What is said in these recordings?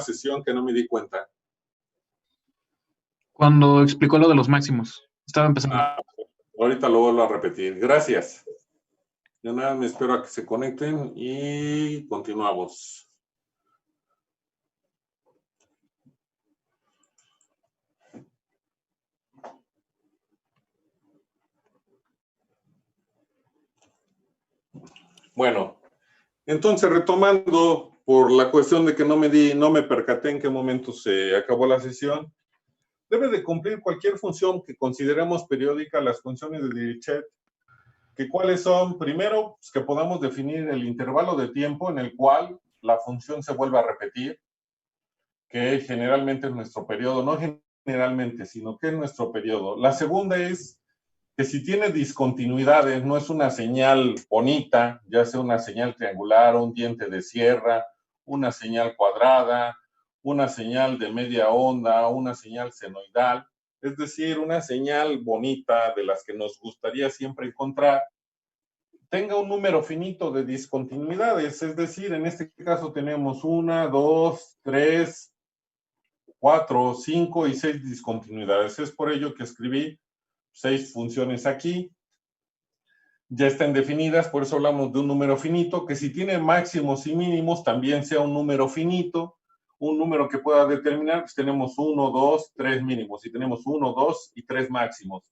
sesión que no me di cuenta? Cuando explicó lo de los máximos. Estaba empezando. Ahorita lo vuelvo a repetir. Gracias. Yo nada me espero a que se conecten y continuamos. Bueno, entonces retomando por la cuestión de que no me percaté en qué momento se acabó la sesión, debe de cumplir cualquier función que consideremos periódica las funciones de Dirichlet, que cuáles son, primero, pues que podamos definir el intervalo de tiempo en el cual la función se vuelve a repetir, que generalmente es nuestro periodo, no generalmente, sino que es nuestro periodo. La segunda es que si tiene discontinuidades, no es una señal bonita, ya sea una señal triangular, un diente de sierra, una señal cuadrada, una señal de media onda, una señal senoidal, es decir, una señal bonita de las que nos gustaría siempre encontrar, tenga un número finito de discontinuidades, es decir, en este caso tenemos 1, 2, 3, 4, 5 y 6 discontinuidades. Es por ello que escribí 6 funciones aquí. Ya están definidas, por eso hablamos de un número finito, que si tiene máximos y mínimos, también sea un número finito, un número que pueda determinar, pues tenemos 1, 2, 3 mínimos, y tenemos 1, 2 y 3 máximos.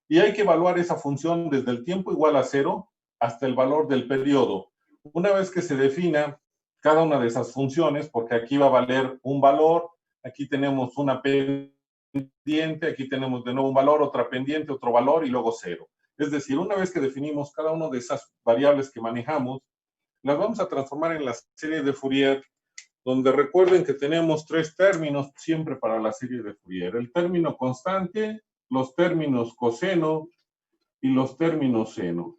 Y hay que evaluar esa función desde el tiempo igual a 0 hasta el valor del periodo. Una vez que se defina cada una de esas funciones, porque aquí va a valer un valor, aquí tenemos una pendiente, aquí tenemos de nuevo un valor, otra pendiente, otro valor y luego 0. Es decir, una vez que definimos cada una de esas variables que manejamos, las vamos a transformar en la serie de Fourier, donde recuerden que tenemos 3 términos siempre para la serie de Fourier. El término constante, los términos coseno y los términos seno.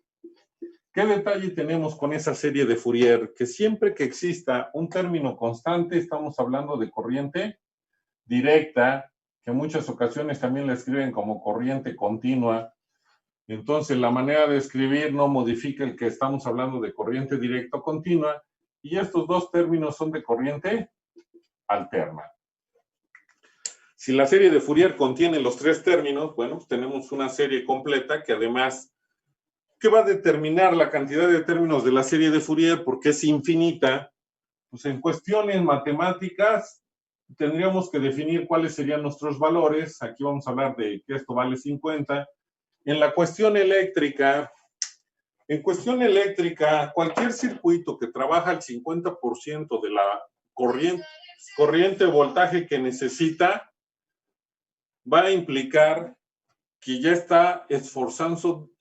¿Qué detalle tenemos con esa serie de Fourier? Que siempre que exista un término constante, estamos hablando de corriente directa, que en muchas ocasiones también la escriben como corriente continua. Entonces, la manera de escribir no modifica el que estamos hablando de corriente directa o continua, y estos dos términos son de corriente alterna. Si la serie de Fourier contiene los 3 términos, bueno, pues tenemos una serie completa que además, ¿qué va a determinar la cantidad de términos de la serie de Fourier? Porque es infinita. Pues en cuestiones matemáticas tendríamos que definir cuáles serían nuestros valores. Aquí vamos a hablar de que esto vale 50. En cuestión eléctrica, cualquier circuito que trabaja al 50% de la corriente voltaje que necesita, va a implicar que ya está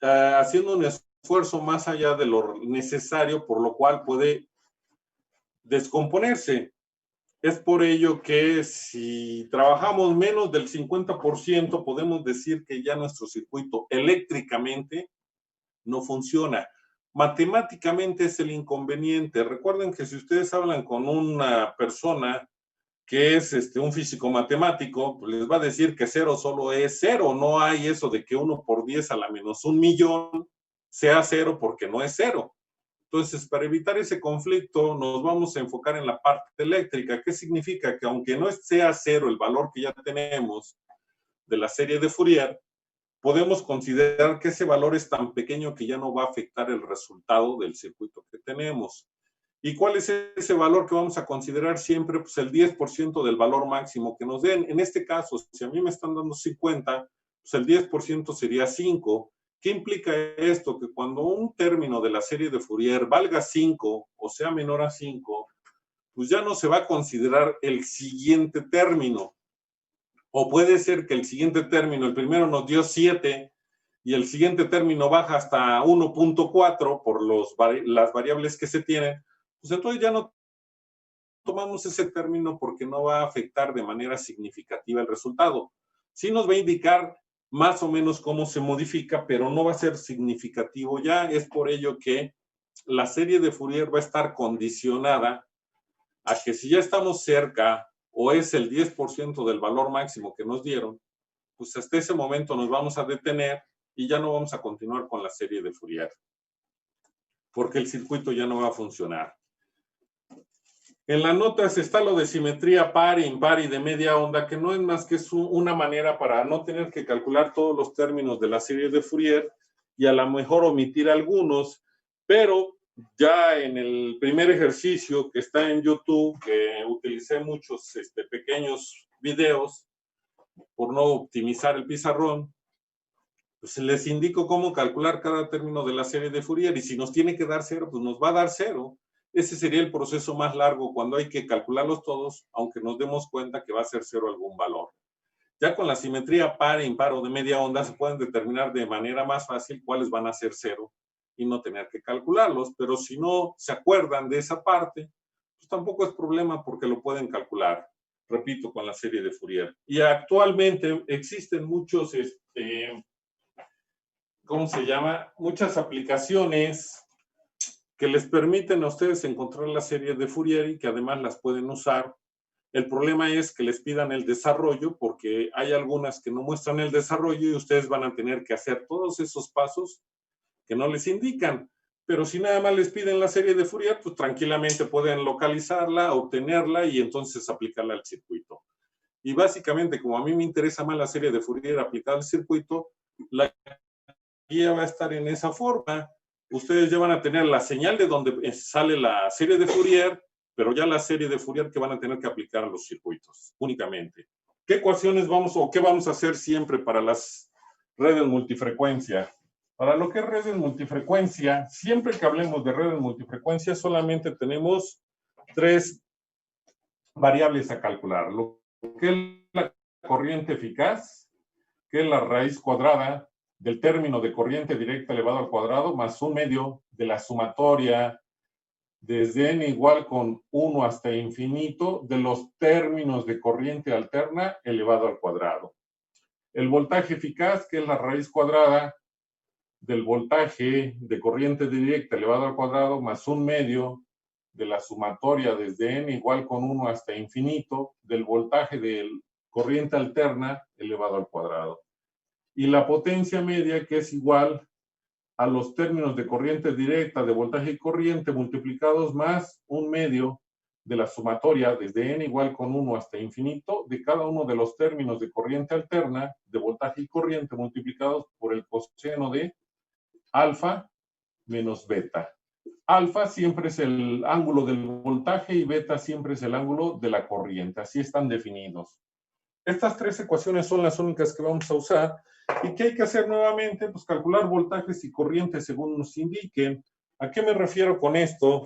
haciendo un esfuerzo más allá de lo necesario, por lo cual puede descomponerse. Es por ello que si trabajamos menos del 50%, podemos decir que ya nuestro circuito eléctricamente no funciona. Matemáticamente es el inconveniente. Recuerden que si ustedes hablan con una persona que es un físico matemático, pues les va a decir que 0 solo es 0. No hay eso de que 1 por 10 a la menos 1.000.000 sea 0 porque no es 0. Entonces, para evitar ese conflicto, nos vamos a enfocar en la parte eléctrica. ¿Qué significa? Que aunque no sea 0 el valor que ya tenemos de la serie de Fourier, podemos considerar que ese valor es tan pequeño que ya no va a afectar el resultado del circuito que tenemos. ¿Y cuál es ese valor que vamos a considerar siempre? Pues el 10% del valor máximo que nos den. En este caso, si a mí me están dando 50, pues el 10% sería 5. ¿Qué implica esto? Que cuando un término de la serie de Fourier valga 5 o sea menor a 5, pues ya no se va a considerar el siguiente término. O puede ser que el siguiente término, el primero nos dio 7 y el siguiente término baja hasta 1.4 por las variables que se tienen, pues entonces ya no tomamos ese término porque no va a afectar de manera significativa el resultado. Sí nos va a indicar más o menos cómo se modifica, pero no va a ser significativo ya. Es por ello que la serie de Fourier va a estar condicionada a que si ya estamos cerca o es el 10% del valor máximo que nos dieron, pues hasta ese momento nos vamos a detener y ya no vamos a continuar con la serie de Fourier, porque el circuito ya no va a funcionar. En las notas está lo de simetría par, impar y de media onda, que no es más que una manera para no tener que calcular todos los términos de la serie de Fourier y a lo mejor omitir algunos, pero ya en el primer ejercicio que está en YouTube, que utilicé muchos pequeños videos por no optimizar el pizarrón, pues les indico cómo calcular cada término de la serie de Fourier, y si nos tiene que dar cero, pues nos va a dar cero. Ese sería el proceso más largo cuando hay que calcularlos todos, aunque nos demos cuenta que va a ser cero algún valor. Ya con la simetría par, impar o de media onda se pueden determinar de manera más fácil cuáles van a ser cero y no tener que calcularlos, pero si no se acuerdan de esa parte, pues tampoco es problema porque lo pueden calcular, repito, con la serie de Fourier. Y actualmente existen muchos, ¿cómo se llama? Muchas aplicaciones que les permiten a ustedes encontrar la serie de Fourier y que además las pueden usar. El problema es que les pidan el desarrollo, porque hay algunas que no muestran el desarrollo y ustedes van a tener que hacer todos esos pasos que no les indican. Pero si nada más les piden la serie de Fourier, pues tranquilamente pueden localizarla, obtenerla y entonces aplicarla al circuito. Y básicamente, como a mí me interesa más la serie de Fourier aplicada al circuito, la guía va a estar en esa forma. Ustedes ya van a tener la señal de donde sale la serie de Fourier, pero ya la serie de Fourier que van a tener que aplicar a los circuitos únicamente. ¿Qué ecuaciones vamos o qué vamos a hacer siempre para las redes multifrecuencia? Para lo que es redes multifrecuencia, siempre que hablemos de redes multifrecuencia, solamente tenemos tres variables a calcular. Lo que es la corriente eficaz, que es la raíz cuadrada del término de corriente directa elevado al cuadrado, más un medio de la sumatoria desde n igual con 1 hasta infinito de los términos de corriente alterna elevado al cuadrado. El voltaje eficaz, que es la raíz cuadrada del voltaje de corriente directa elevado al cuadrado, más un medio de la sumatoria desde n igual con 1 hasta infinito del voltaje de corriente alterna elevado al cuadrado. Y la potencia media, que es igual a los términos de corriente directa, de voltaje y corriente, multiplicados más un medio de la sumatoria desde n igual con 1 hasta infinito de cada uno de los términos de corriente alterna, de voltaje y corriente, multiplicados por el coseno de alfa menos beta. Alfa siempre es el ángulo del voltaje y beta siempre es el ángulo de la corriente. Así están definidos. Estas tres ecuaciones son las únicas que vamos a usar. ¿Y qué hay que hacer nuevamente? Pues calcular voltajes y corrientes según nos indiquen. ¿A qué me refiero con esto?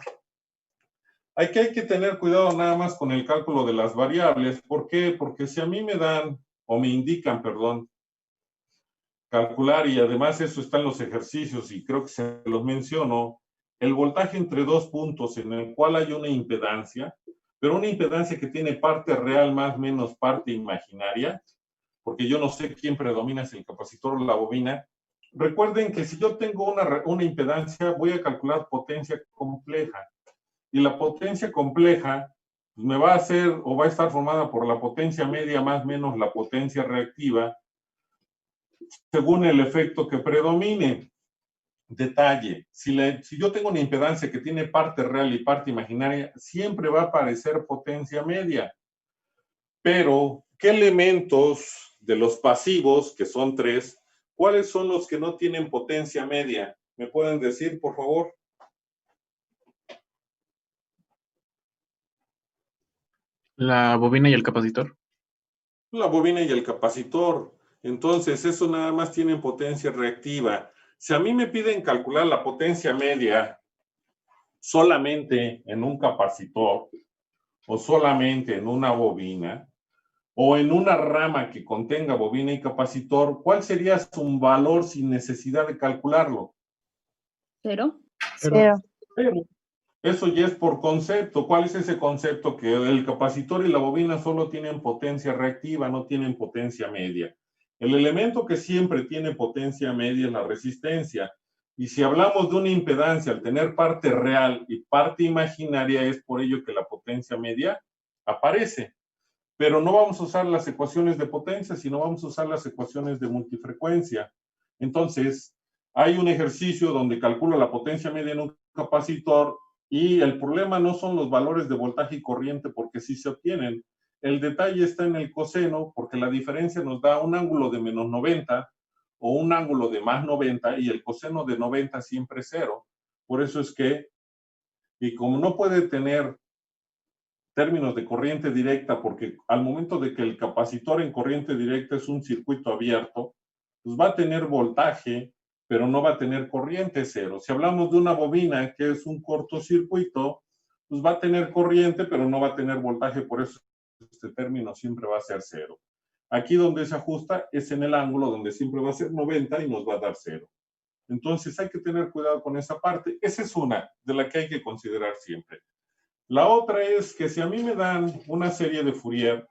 Aquí hay que tener cuidado nada más con el cálculo de las variables. ¿Por qué? Porque si a mí me dan, o me indican, perdón, calcular, y además eso está en los ejercicios y creo que se los menciono, el voltaje entre dos puntos en el cual hay una impedancia, pero una impedancia que tiene parte real más menos parte imaginaria, porque yo no sé quién predomina, si el capacitor o la bobina. Recuerden que si yo tengo una impedancia, voy a calcular potencia compleja. Y la potencia compleja pues, me va a hacer o va a estar formada por la potencia media más menos la potencia reactiva, según el efecto que predomine. Detalle, si yo tengo una impedancia que tiene parte real y parte imaginaria, siempre va a aparecer potencia media. Pero, ¿qué elementos de los pasivos, que son tres, cuáles son los que no tienen potencia media? ¿Me pueden decir, por favor? La bobina y el capacitor. La bobina y el capacitor. Entonces, eso nada más tienen potencia reactiva. Si a mí me piden calcular la potencia media solamente en un capacitor o solamente en una bobina o en una rama que contenga bobina y capacitor, ¿cuál sería su valor sin necesidad de calcularlo? ¿Cero? Cero. Pero eso ya es por concepto. ¿Cuál es ese concepto? Que el capacitor y la bobina solo tienen potencia reactiva, no tienen potencia media. El elemento que siempre tiene potencia media es la resistencia. Y si hablamos de una impedancia, al tener parte real y parte imaginaria, es por ello que la potencia media aparece. Pero no vamos a usar las ecuaciones de potencia, sino vamos a usar las ecuaciones de multifrecuencia. Entonces, hay un ejercicio donde calculo la potencia media en un capacitor Y el problema no son los valores de voltaje y corriente, porque sí se obtienen. El detalle está en el coseno, porque la diferencia nos da un ángulo de menos 90 o un ángulo de más 90, y el coseno de 90 siempre es cero. Por eso es que, y como no puede tener términos de corriente directa, porque al momento de que el capacitor en corriente directa es un circuito abierto, pues va a tener voltaje, pero no va a tener corriente cero. Si hablamos de una bobina que es un cortocircuito, pues va a tener corriente, pero no va a tener voltaje, por eso este término siempre va a ser cero. Aquí donde se ajusta es en el ángulo donde siempre va a ser 90 y nos va a dar cero. Entonces hay que tener cuidado con esa parte. Esa es una de la que hay que considerar siempre. La otra es que si a mí me dan una serie de Fourier,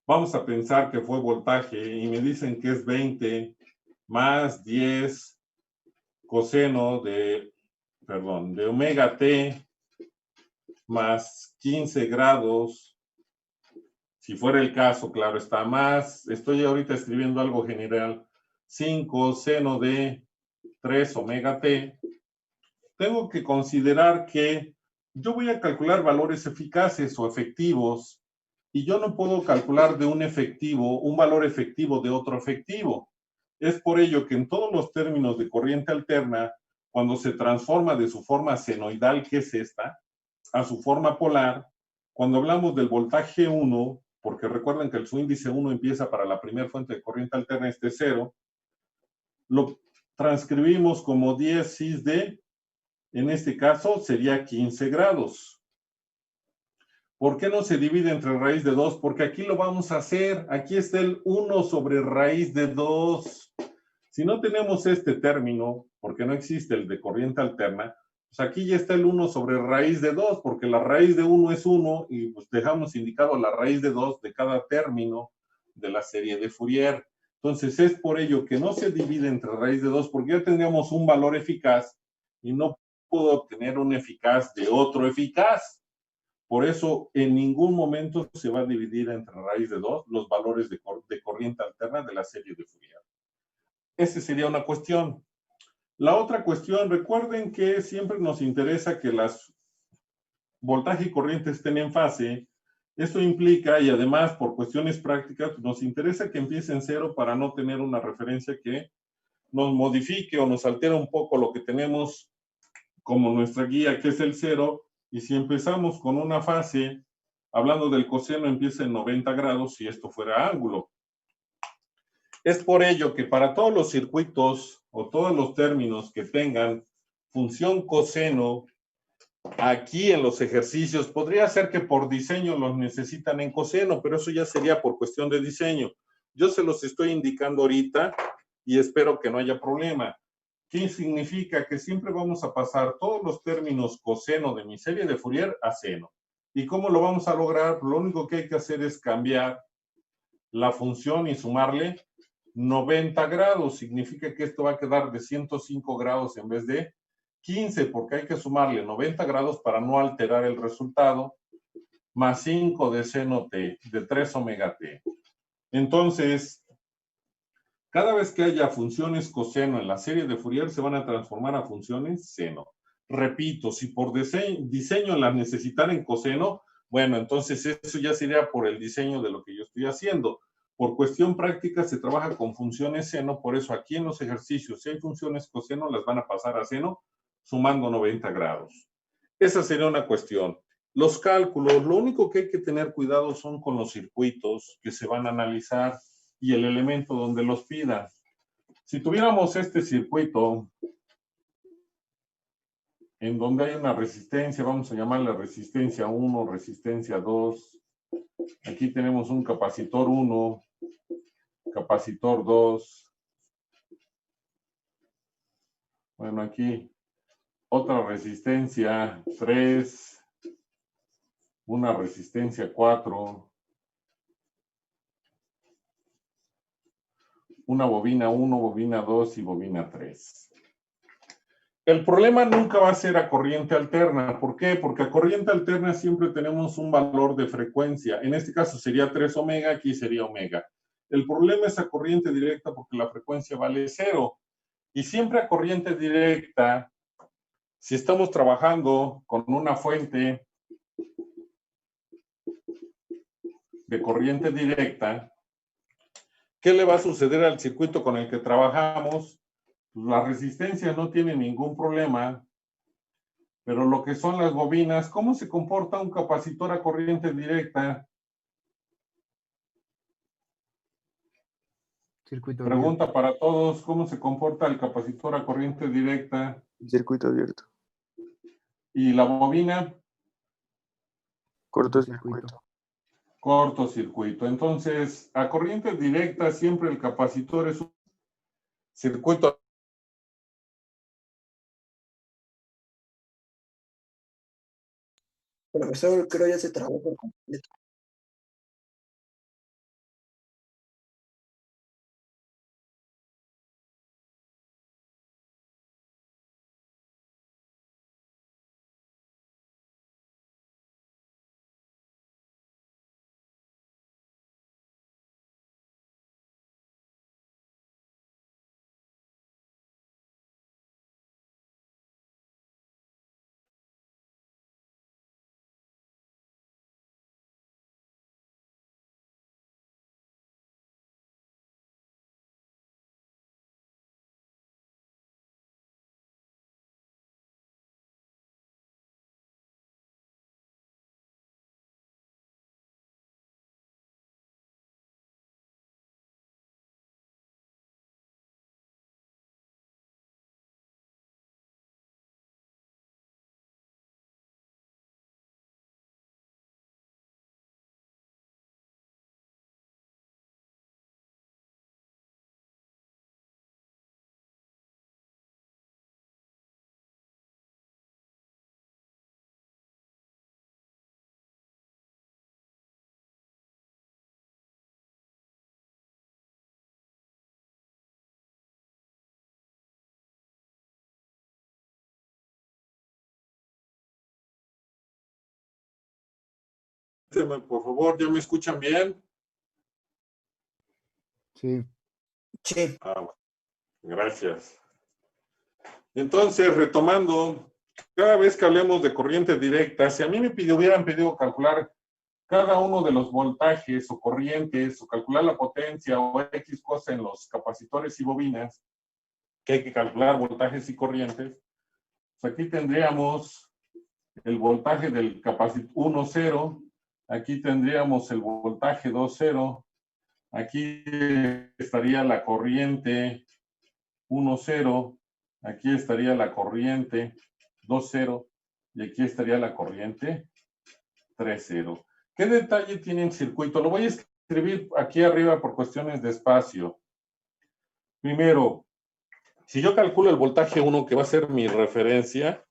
vamos a pensar que fue voltaje y me dicen que es 20 más 10 coseno de omega t más 15 grados, si fuera el caso, claro está, más, estoy ahorita escribiendo algo general, 5 seno de 3 omega t, tengo que considerar que yo voy a calcular valores eficaces o efectivos, y yo no puedo calcular de un efectivo, un valor efectivo de otro efectivo. Es por ello que en todos los términos de corriente alterna, cuando se transforma de su forma senoidal, que es esta, a su forma polar, cuando hablamos del voltaje 1, porque recuerden que su índice 1 empieza para la primera fuente de corriente alterna, este 0, lo transcribimos como 10 cis de, en este caso sería 15 grados. ¿Por qué no se divide entre raíz de 2? Porque aquí lo vamos a hacer. Aquí está el 1 sobre raíz de 2. Si no tenemos este término, porque no existe el de corriente alterna, pues aquí ya está el 1 sobre raíz de 2, porque la raíz de 1 es 1 y pues dejamos indicado la raíz de 2 de cada término de la serie de Fourier. Entonces es por ello que no se divide entre raíz de 2, porque ya tendríamos un valor eficaz y no puedo obtener un eficaz de otro eficaz. Por eso, en ningún momento se va a dividir entre raíz de 2 los valores de corriente alterna de la serie de Fourier. Esa sería una cuestión. La otra cuestión, recuerden que siempre nos interesa que las voltaje y corriente estén en fase. Esto implica, y además por cuestiones prácticas, nos interesa que empiece en cero para no tener una referencia que nos modifique o nos altera un poco lo que tenemos como nuestra guía, que es el cero. Y si empezamos con una fase, hablando del coseno, empieza en 90 grados si esto fuera ángulo. Es por ello que para todos los circuitos o todos los términos que tengan función coseno, aquí en los ejercicios, podría ser que por diseño los necesitan en coseno, pero eso ya sería por cuestión de diseño. Yo se los estoy indicando ahorita y espero que no haya problema. ¿Qué significa? Que siempre vamos a pasar todos los términos coseno de mi serie de Fourier a seno. ¿Y cómo lo vamos a lograr? Lo único que hay que hacer es cambiar la función y sumarle 90 grados. Significa que esto va a quedar de 105 grados en vez de 15, porque hay que sumarle 90 grados para no alterar el resultado, más 5 de seno t, de 3 omega t. Entonces, cada vez que haya funciones coseno en la serie de Fourier, se van a transformar a funciones seno. Repito, si por diseño las necesitara en coseno, bueno, entonces eso ya sería por el diseño de lo que yo estoy haciendo. Por cuestión práctica se trabaja con funciones seno, por eso aquí en los ejercicios, si hay funciones coseno, las van a pasar a seno sumando 90 grados. Esa sería una cuestión. Los cálculos, lo único que hay que tener cuidado son con los circuitos que se van a analizar y el elemento donde los pidan. Si tuviéramos este circuito en donde hay una resistencia, vamos a llamarle resistencia 1, resistencia 2. Aquí tenemos un capacitor 1, capacitor 2. Bueno, aquí otra resistencia 3, una resistencia 4, una bobina 1, bobina 2 y bobina 3. El problema nunca va a ser a corriente alterna. ¿Por qué? Porque a corriente alterna siempre tenemos un valor de frecuencia. En este caso sería 3 omega, aquí sería omega. El problema es a corriente directa porque la frecuencia vale 0. Y siempre a corriente directa Si estamos trabajando con una fuente de corriente directa, ¿qué le va a suceder al circuito con el que trabajamos? Pues la resistencia no tiene ningún problema, pero lo que son las bobinas, ¿cómo se comporta un capacitor a corriente directa? Circuito Pregunta abierto. para todos, ¿cómo se comporta el capacitor a corriente directa? Circuito abierto. ¿Y la bobina? Cortocircuito. Cortocircuito. Entonces, a corriente directa siempre el capacitor es un circuito. Profesor, creo ya se trabó por completo. Por favor, ¿ya me escuchan bien? Sí. Sí. Gracias. Entonces, retomando, cada vez que hablemos de corriente directa, si a mí me hubieran pedido calcular cada uno de los voltajes o corrientes, o calcular la potencia o X cosa en los capacitores y bobinas, que hay que calcular voltajes y corrientes, pues aquí tendríamos el voltaje del capacitor 1,0, aquí tendríamos el voltaje 2,0, aquí estaría la corriente 1,0, aquí estaría la corriente 2,0 y aquí estaría la corriente 3,0. ¿Qué detalle tiene el circuito? Lo voy a escribir aquí arriba por cuestiones de espacio. Primero, si yo calculo el voltaje 1, que va a ser mi referencia,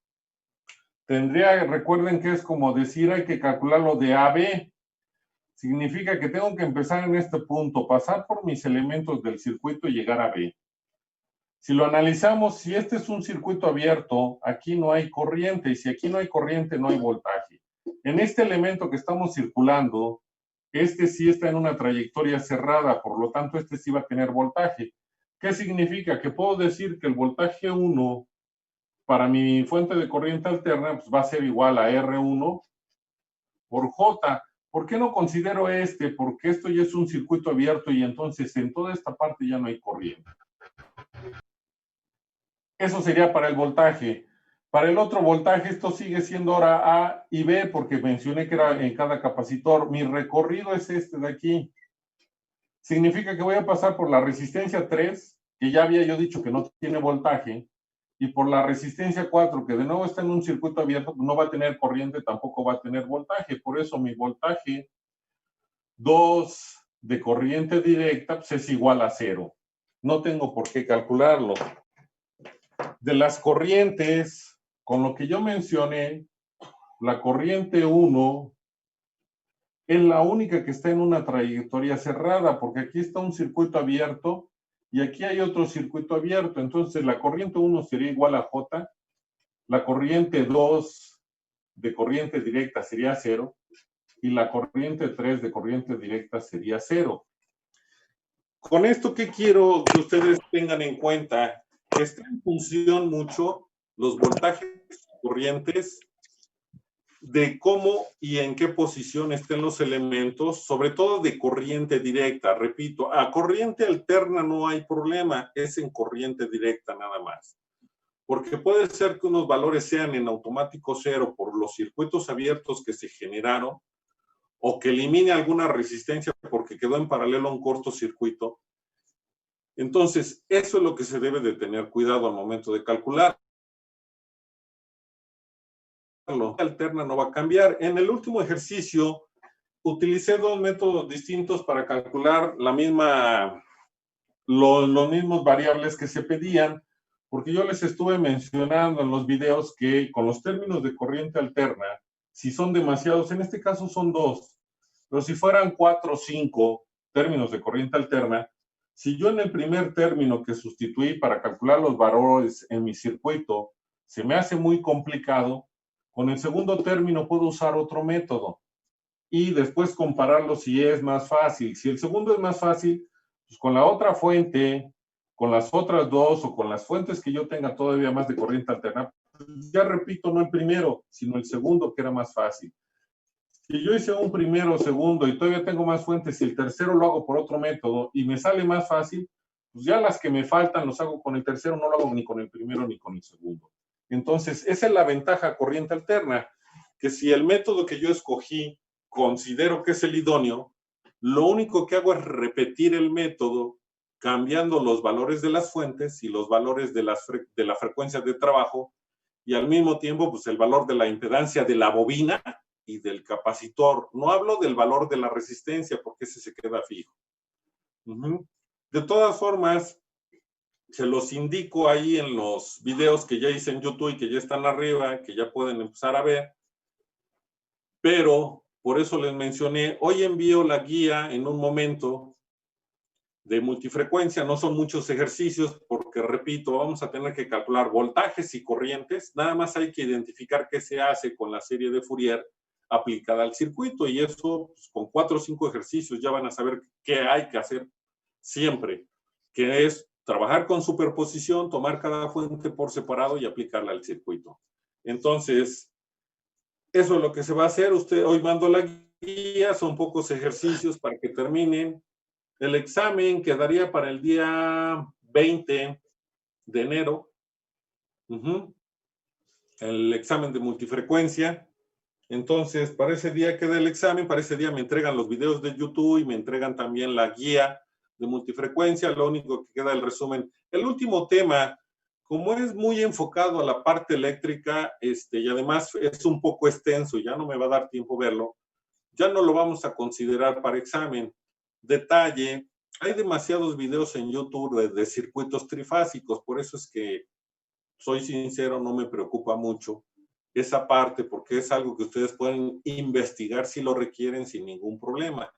recuerden que es como decir, hay que calcularlo de A a B. Significa que tengo que empezar en este punto, pasar por mis elementos del circuito y llegar a B. Si lo analizamos, si este es un circuito abierto, aquí no hay corriente, y si aquí no hay corriente, no hay voltaje. En este elemento que estamos circulando, este sí está en una trayectoria cerrada, por lo tanto, este sí va a tener voltaje. ¿Qué significa? Que puedo decir que el voltaje 1 para mi fuente de corriente alterna pues va a ser igual a R1 por J. ¿Por qué no considero este? Porque esto ya es un circuito abierto y entonces en toda esta parte ya no hay corriente. Eso sería para el voltaje. Para el otro voltaje, esto sigue siendo ahora A y B, porque mencioné que era en cada capacitor. Mi recorrido es este de aquí. Significa que voy a pasar por la resistencia 3, que ya había yo dicho que no tiene voltaje, y por la resistencia 4, que de nuevo está en un circuito abierto, no va a tener corriente, tampoco va a tener voltaje. Por eso mi voltaje 2 de corriente directa pues es igual a 0. No tengo por qué calcularlo. De las corrientes, con lo que yo mencioné, la corriente 1 es la única que está en una trayectoria cerrada, porque aquí está un circuito abierto y aquí hay otro circuito abierto. Entonces, la corriente 1 sería igual a J, la corriente 2 de corriente directa sería 0 y la corriente 3 de corriente directa sería 0. Con esto, ¿qué quiero que ustedes tengan en cuenta? Está en función mucho los voltajes corrientes, de cómo y en qué posición estén los elementos, sobre todo de corriente directa. Repito, a corriente alterna no hay problema, es en corriente directa nada más. Porque puede ser que unos valores sean en automático cero por los circuitos abiertos que se generaron, o que elimine alguna resistencia porque quedó en paralelo a un cortocircuito. Entonces, eso es lo que se debe de tener cuidado al momento de calcular. La alterna no va a cambiar. En el último ejercicio, utilicé dos métodos distintos para calcular los mismos variables que se pedían, porque yo les estuve mencionando en los videos que con los términos de corriente alterna, si son demasiados, en este caso son dos, pero si fueran 4 o 5 términos de corriente alterna, si yo en el primer término que sustituí para calcular los valores en mi circuito se me hace muy complicado, con el segundo término puedo usar otro método y después compararlo si es más fácil. Si el segundo es más fácil, pues con la otra fuente, con las otras dos o con las fuentes que yo tenga todavía más de corriente alterna, ya repito, no el primero, sino el segundo que era más fácil. Si yo hice un primero, segundo y todavía tengo más fuentes y el tercero lo hago por otro método y me sale más fácil, pues ya las que me faltan los hago con el tercero, no lo hago ni con el primero ni con el segundo. Entonces, esa es la ventaja corriente alterna, que si el método que yo escogí considero que es el idóneo, lo único que hago es repetir el método cambiando los valores de las fuentes y los valores de la frecuencia de trabajo y al mismo tiempo pues el valor de la impedancia de la bobina y del capacitor. No hablo del valor de la resistencia porque ese se queda fijo. De todas formas, se los indico ahí en los videos que ya hice en YouTube y que ya están arriba, que ya pueden empezar a ver. Pero por eso les mencioné, hoy envío la guía en un momento de multifrecuencia. No son muchos ejercicios porque, repito, vamos a tener que calcular voltajes y corrientes. Nada más hay que identificar qué se hace con la serie de Fourier aplicada al circuito y eso pues, con 4 o 5 ejercicios ya van a saber qué hay que hacer siempre, que es trabajar con superposición, tomar cada fuente por separado y aplicarla al circuito. Entonces, eso es lo que se va a hacer. Usted hoy mando la guía, son pocos ejercicios para que terminen. El examen quedaría para el día 20 de enero. El examen de multifrecuencia. Entonces, para ese día queda el examen, para ese día me entregan los videos de YouTube y me entregan también la guía de multifrecuencia, lo único que queda el resumen. El último tema, como es muy enfocado a la parte eléctrica, y además es un poco extenso, ya no me va a dar tiempo verlo, ya no lo vamos a considerar para examen. Detalle, hay demasiados videos en YouTube de circuitos trifásicos, por eso es que, soy sincero, no me preocupa mucho esa parte, porque es algo que ustedes pueden investigar si lo requieren sin ningún problema.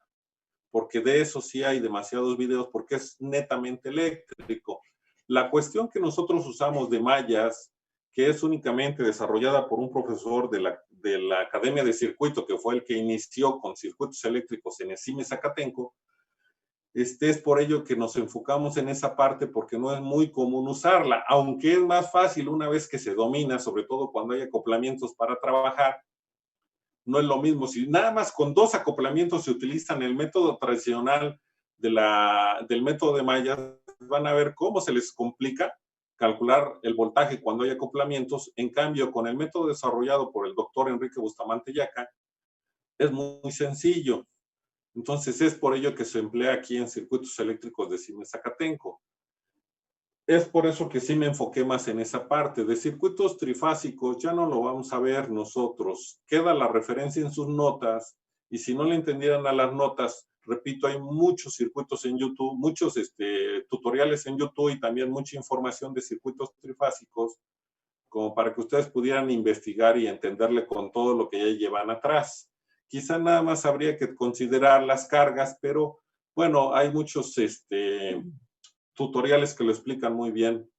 Porque de eso sí hay demasiados videos, porque es netamente eléctrico. La cuestión que nosotros usamos de mallas, que es únicamente desarrollada por un profesor de la Academia de Circuito, que fue el que inició con circuitos eléctricos en ESIME Zacatenco, es por ello que nos enfocamos en esa parte, porque no es muy común usarla, aunque es más fácil una vez que se domina, sobre todo cuando hay acoplamientos para trabajar. No es lo mismo. Si nada más con 2 acoplamientos se utilizan el método tradicional del método de mallas, van a ver cómo se les complica calcular el voltaje cuando hay acoplamientos. En cambio, con el método desarrollado por el doctor Enrique Bustamante Yaca, es muy sencillo. Entonces, es por ello que se emplea aquí en circuitos eléctricos de ESIME Zacatenco. Es por eso que sí me enfoqué más en esa parte. De circuitos trifásicos ya no lo vamos a ver nosotros. Queda la referencia en sus notas y si no le entendieran a las notas, repito, hay muchos circuitos en YouTube, muchos tutoriales en YouTube y también mucha información de circuitos trifásicos como para que ustedes pudieran investigar y entenderle con todo lo que ya llevan atrás. Quizá nada más habría que considerar las cargas, pero bueno, hay muchos tutoriales que lo explican muy bien.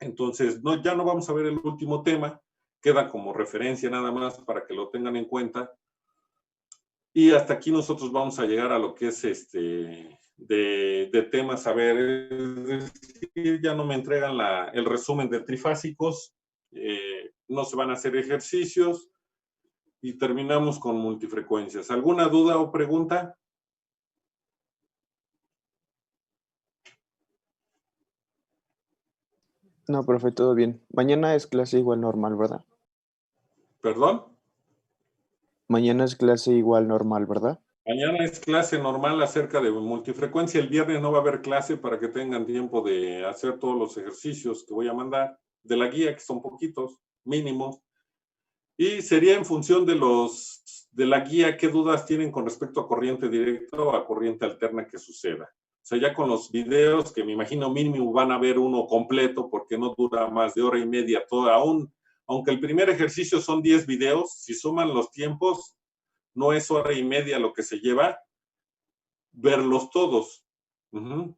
Entonces, ya no vamos a ver el último tema, queda como referencia nada más para que lo tengan en cuenta. Y hasta aquí nosotros vamos a llegar a lo que es de temas. A ver, es decir, ya no me entregan el resumen de trifásicos. no se van a hacer ejercicios y terminamos con multifrecuencias. ¿Alguna duda o pregunta? No, profe, todo bien. Mañana es clase igual normal, ¿verdad? ¿Perdón? Mañana es clase igual normal, ¿verdad? Mañana es clase normal acerca de multifrecuencia. El viernes no va a haber clase para que tengan tiempo de hacer todos los ejercicios que voy a mandar de la guía, que son poquitos, mínimos. Y sería en función de la guía, qué dudas tienen con respecto a corriente directa o a corriente alterna que suceda. O sea, ya con los videos, que me imagino mínimo van a ver uno completo porque no dura más de hora y media todo, aunque el primer ejercicio son 10 videos, si suman los tiempos, no es hora y media lo que se lleva, verlos todos.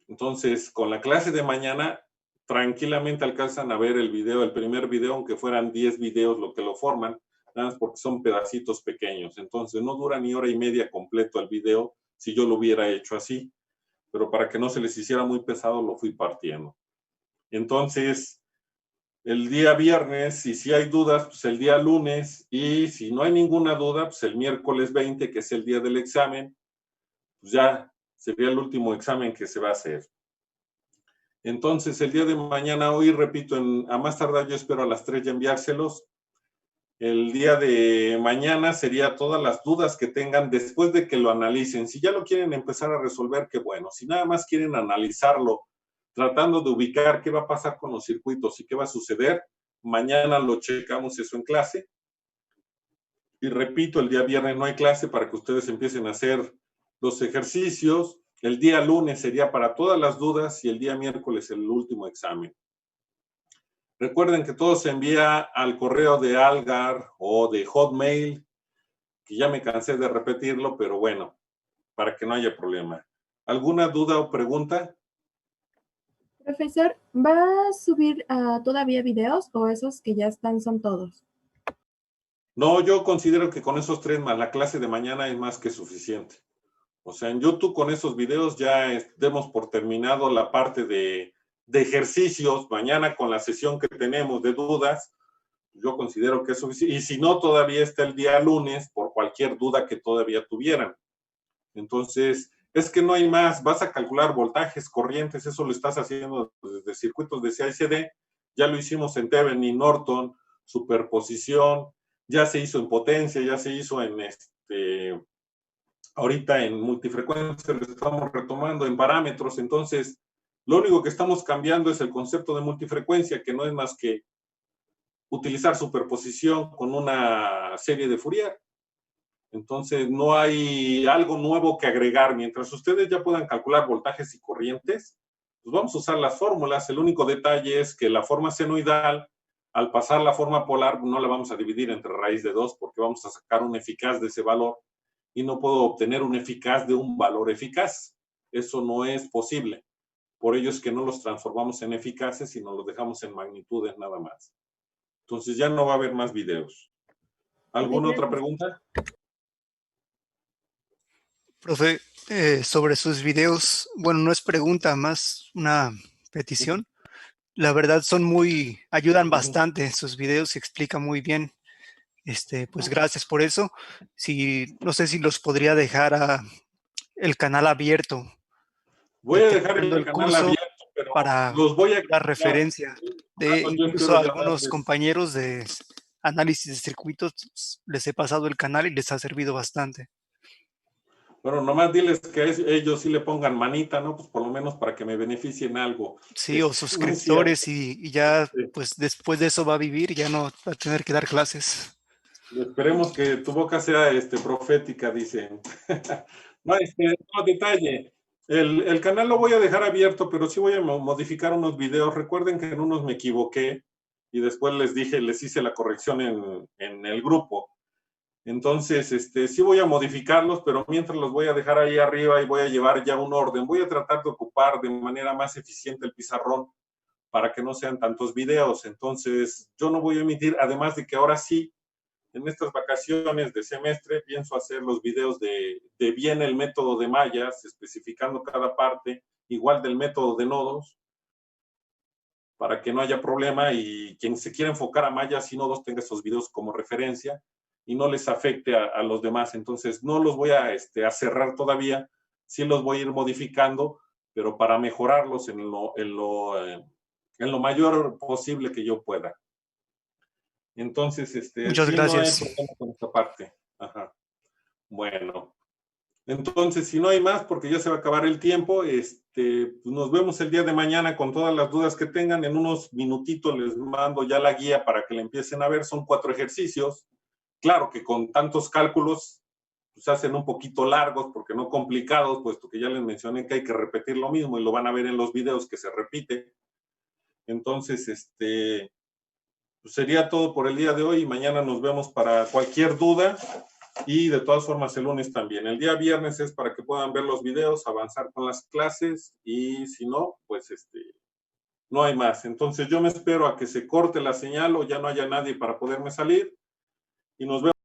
Entonces, con la clase de mañana, tranquilamente alcanzan a ver el video, el primer video, aunque fueran 10 videos lo que lo forman, nada más porque son pedacitos pequeños. Entonces, no dura ni hora y media completo el video si yo lo hubiera hecho así, pero para que no se les hiciera muy pesado, lo fui partiendo. Entonces, el día viernes, y si hay dudas, pues el día lunes, y si no hay ninguna duda, pues el miércoles 20, que es el día del examen, pues ya sería el último examen que se va a hacer. Entonces, el día de mañana, hoy repito, a más tardar yo espero a las 3 ya enviárselos. El día de mañana sería todas las dudas que tengan después de que lo analicen. Si ya lo quieren empezar a resolver, qué bueno. Si nada más quieren analizarlo, tratando de ubicar qué va a pasar con los circuitos y qué va a suceder, mañana lo checamos eso en clase. Y repito, el día viernes no hay clase para que ustedes empiecen a hacer los ejercicios. El día lunes sería para todas las dudas y el día miércoles el último examen. Recuerden que todo se envía al correo de Algar o de Hotmail, que ya me cansé de repetirlo, pero bueno, para que no haya problema. ¿Alguna duda o pregunta? Profesor, ¿va a subir todavía videos o esos que ya están son todos? No, yo considero que con esos 3 más la clase de mañana es más que suficiente. O sea, en YouTube con esos videos ya demos por terminado la parte de ejercicios. Mañana con la sesión que tenemos de dudas, yo considero que es suficiente. Y si no, todavía está el día lunes por cualquier duda que todavía tuvieran. Entonces, es que no hay más. Vas a calcular voltajes, corrientes, eso lo estás haciendo desde circuitos de CICD. Ya lo hicimos en Thevenin, Norton, superposición, ya se hizo en potencia, ya se hizo en ahorita en multifrecuencia lo estamos retomando en parámetros. Entonces, lo único que estamos cambiando es el concepto de multifrecuencia, que no es más que utilizar superposición con una serie de Fourier. Entonces, no hay algo nuevo que agregar. Mientras ustedes ya puedan calcular voltajes y corrientes, pues vamos a usar las fórmulas. El único detalle es que la forma senoidal, al pasar la forma polar, no la vamos a dividir entre raíz de 2 porque vamos a sacar un eficaz de ese valor y no puedo obtener un eficaz de un valor eficaz. Eso no es posible. Por ello es que no los transformamos en eficaces, sino los dejamos en magnitudes nada más. Entonces ya no va a haber más videos. ¿Alguna otra pregunta? Profe, sobre sus videos, bueno, no es pregunta, más una petición. La verdad ayudan bastante, sus videos se explican muy bien. Pues gracias por eso. No sé si los podría dejar el canal abierto. Voy a dejar terminando el canal abierto, pero para los voy a la referencia de yo incluso espero a algunos llamarles. compañeros de análisis de circuitos, les he pasado el canal y les ha servido bastante. Bueno, nomás diles que ellos sí le pongan manita, ¿no? Pues por lo menos para que me beneficien algo. Sí, o suscriptores y ya, pues después de eso va a vivir, ya no va a tener que dar clases. Esperemos que tu boca sea profética, dicen. No, no, detalle. El canal lo voy a dejar abierto, pero sí voy a modificar unos videos. Recuerden que en unos me equivoqué y después les hice la corrección en el grupo. Entonces, sí voy a modificarlos, pero mientras los voy a dejar ahí arriba y voy a llevar ya un orden. Voy a tratar de ocupar de manera más eficiente el pizarrón para que no sean tantos videos. Entonces, yo no voy a emitir, además de que ahora sí, en estas vacaciones de semestre, pienso hacer los videos de bien el método de mallas, especificando cada parte, igual del método de nodos, para que no haya problema y quien se quiera enfocar a Maya Sínodos tenga esos videos como referencia y no les afecte a los demás. Entonces, no los voy a cerrar todavía, sí los voy a ir modificando, pero para mejorarlos en lo mayor posible que yo pueda. Entonces, Muchas sí, gracias. no hay problema con esta parte. Ajá. Bueno, entonces, si no hay más, porque ya se va a acabar el tiempo, pues nos vemos el día de mañana con todas las dudas que tengan. En unos minutitos les mando ya la guía para que la empiecen a ver. Son 4 ejercicios. Claro que con tantos cálculos, pues se hacen un poquito largos, porque no complicados, puesto que ya les mencioné que hay que repetir lo mismo y lo van a ver en los videos que se repite. Entonces, pues sería todo por el día de hoy y mañana nos vemos para cualquier duda y de todas formas el lunes también. El día viernes es para que puedan ver los videos, avanzar con las clases y si no, pues no hay más. Entonces yo me espero a que se corte la señal o ya no haya nadie para poderme salir y nos vemos.